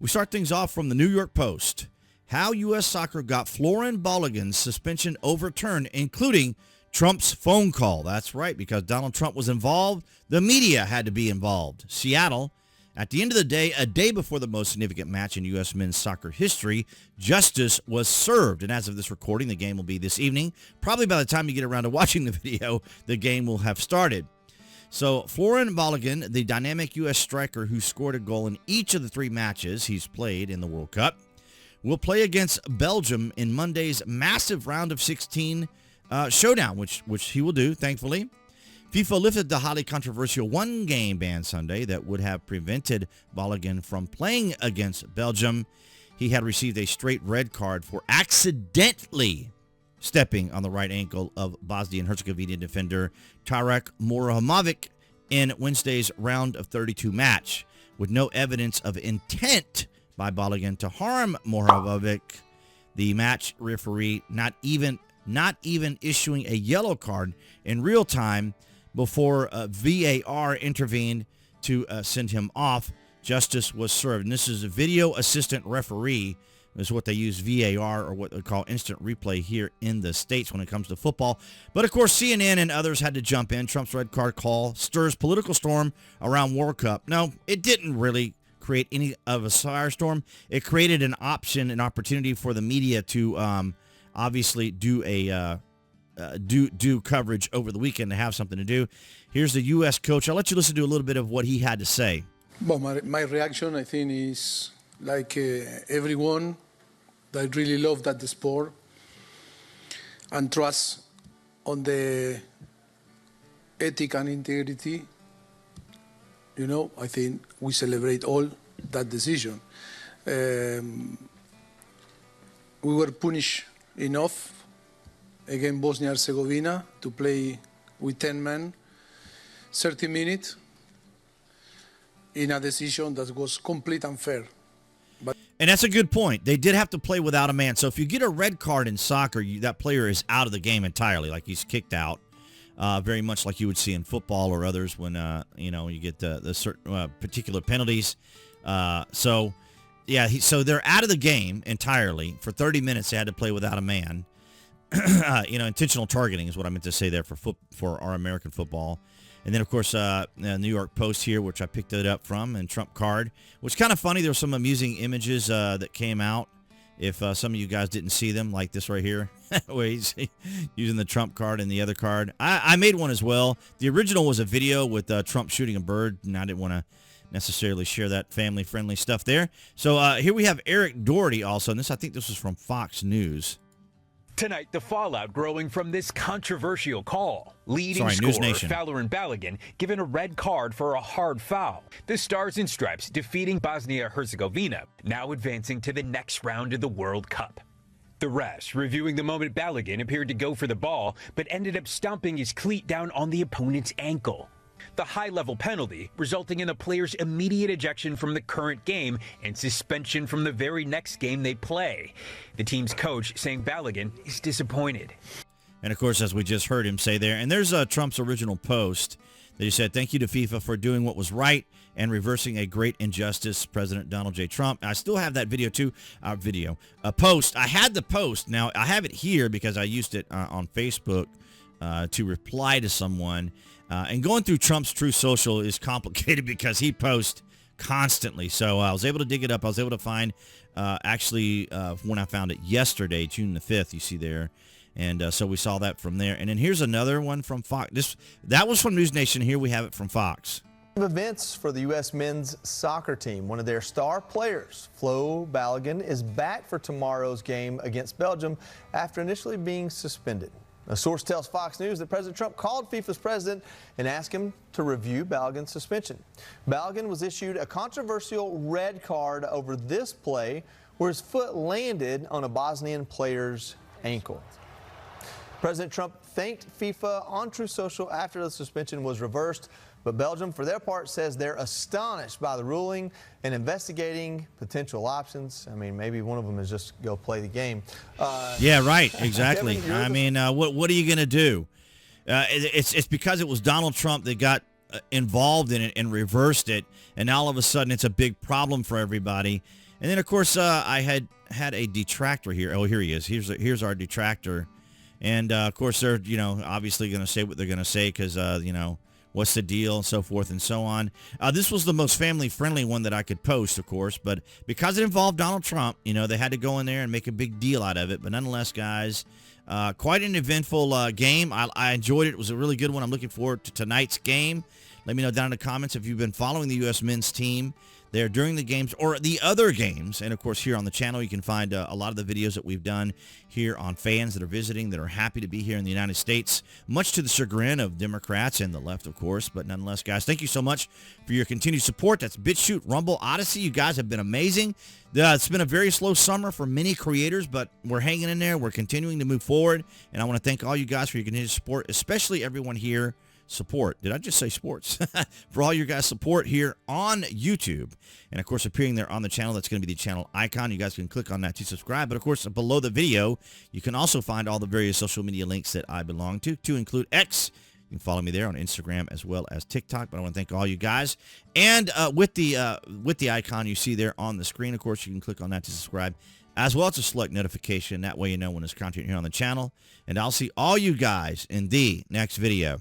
We start things off from the New York Post. How U.S. Soccer got Folarin Balogun's suspension overturned, including Trump's phone call. That's right, because Donald Trump was involved. The media had to be involved. Seattle, at the end of the day, a day before the most significant match in U.S. men's soccer history, justice was served. And as of this recording, the game will be this evening. Probably by the time you get around to watching the video, the game will have started. So Folarin Balogun, the dynamic U.S. striker who scored a goal in each of the 3 matches he's played in the World Cup, will play against Belgium in Monday's massive round of 16 showdown, which he will do, thankfully. FIFA lifted the highly controversial one-game ban Sunday that would have prevented Balogun from playing against Belgium. He had received a straight red card for accidentally stepping on the right ankle of Bosnia and Herzegovina defender Tarek Moramovic in Wednesday's round of 32 match. With no evidence of intent by Balogun to harm Moramovic, the match referee not even issuing a yellow card in real time before VAR intervened to send him off. Justice was served. And this is a video assistant referee. This is what they use, VAR, or what they call instant replay here in the States when it comes to football. But, of course, CNN and others had to jump in. Trump's red card call stirs political storm around World Cup. No, it didn't really create any of a firestorm. It created an opportunity for the media to obviously do a do coverage over the weekend, to have something to do. Here's the U.S. coach. I'll let you listen to a little bit of what he had to say. Well, my reaction, I think, is like everyone that really love that the sport and trust on the ethic and integrity. You know, I think we celebrate all that decision. We were punished enough against Bosnia and Herzegovina to play with 10 men, 30 minutes, in a decision that was complete unfair. And that's a good point. They did have to play without a man. So if you get a red card in soccer, that player is out of the game entirely, like he's kicked out, very much like you would see in football or others when you get the certain particular penalties. So they're out of the game entirely. For 30 minutes, they had to play without a man. Intentional targeting is what I meant to say there for our American football. And then, of course, New York Post here, which I picked it up from, and Trump card, which is kind of funny. There were some amusing images that came out. If some of you guys didn't see them, like this right here, where he's using the Trump card and the other card. I made one as well. The original was a video with Trump shooting a bird, and I didn't want to necessarily share that family-friendly stuff there. So here we have Eric Doherty also, and I think this was from Fox News. Tonight, the fallout growing from this controversial call. Leading scorer Folarin Balogun given a red card for a hard foul. The Stars and Stripes defeating Bosnia-Herzegovina, now advancing to the next round of the World Cup. The refs reviewing the moment Balogun appeared to go for the ball, but ended up stomping his cleat down on the opponent's ankle. The high-level penalty resulting in the player's immediate ejection from the current game and suspension from the very next game they play. The team's coach saying Balogun is disappointed. And, of course, as we just heard him say there, and there's Trump's original post that he said, "Thank you to FIFA for doing what was right and reversing a great injustice, President Donald J. Trump." I still have that video, too. Post. I had the post. Now, I have it here because I used it on Facebook to reply to someone. And going through Trump's Truth Social is complicated because he posts constantly. So I was able to dig it up. I was able to find when I found it yesterday, June the 5th, you see there. And so we saw that from there. And then here's another one from Fox. That was from News Nation. Here we have it from Fox. Events for the U.S. men's soccer team. One of their star players, Flo Balogun, is back for tomorrow's game against Belgium after initially being suspended. A source tells Fox News that President Trump called FIFA's president and asked him to review Balogun's suspension. Balogun was issued a controversial red card over this play where his foot landed on a Bosnian player's ankle. President Trump thanked FIFA on Truth Social after the suspension was reversed, but Belgium, for their part, says they're astonished by the ruling and investigating potential options. I mean, maybe one of them is just go play the game. Yeah, right. Exactly. Kevin, what are you going to do? It's because it was Donald Trump that got involved in it and reversed it, and now all of a sudden it's a big problem for everybody. And then, of course, I had a detractor here. Oh, here he is. Here's our detractor. And, of course, they're, obviously going to say what they're going to say because, what's the deal and so forth and so on. This was the most family-friendly one that I could post, of course, but because it involved Donald Trump, they had to go in there and make a big deal out of it. But nonetheless, guys, quite an eventful game. I enjoyed it. It was a really good one. I'm looking forward to tonight's game. Let me know down in the comments if you've been following the U.S. men's team there during the games or the other games. And, of course, here on the channel, you can find a lot of the videos that we've done here on fans that are visiting, that are happy to be here in the United States, much to the chagrin of Democrats and the left, of course. But nonetheless, guys, thank you so much for your continued support. That's BitChute, Rumble, Odyssey. You guys have been amazing. It's been a very slow summer for many creators, but we're hanging in there. We're continuing to move forward. And I want to thank all you guys for your continued support, especially everyone here. Support. Did I just say sports? For all your guys' support here on YouTube. And, of course, appearing there on the channel, that's going to be the channel icon. You guys can click on that to subscribe. But, of course, below the video, you can also find all the various social media links that I belong to include X. You can follow me there on Instagram as well as TikTok. But I want to thank all you guys. And with the icon you see there on the screen, of course, you can click on that to subscribe, as well as a select notification. That way you know when there's content here on the channel. And I'll see all you guys in the next video.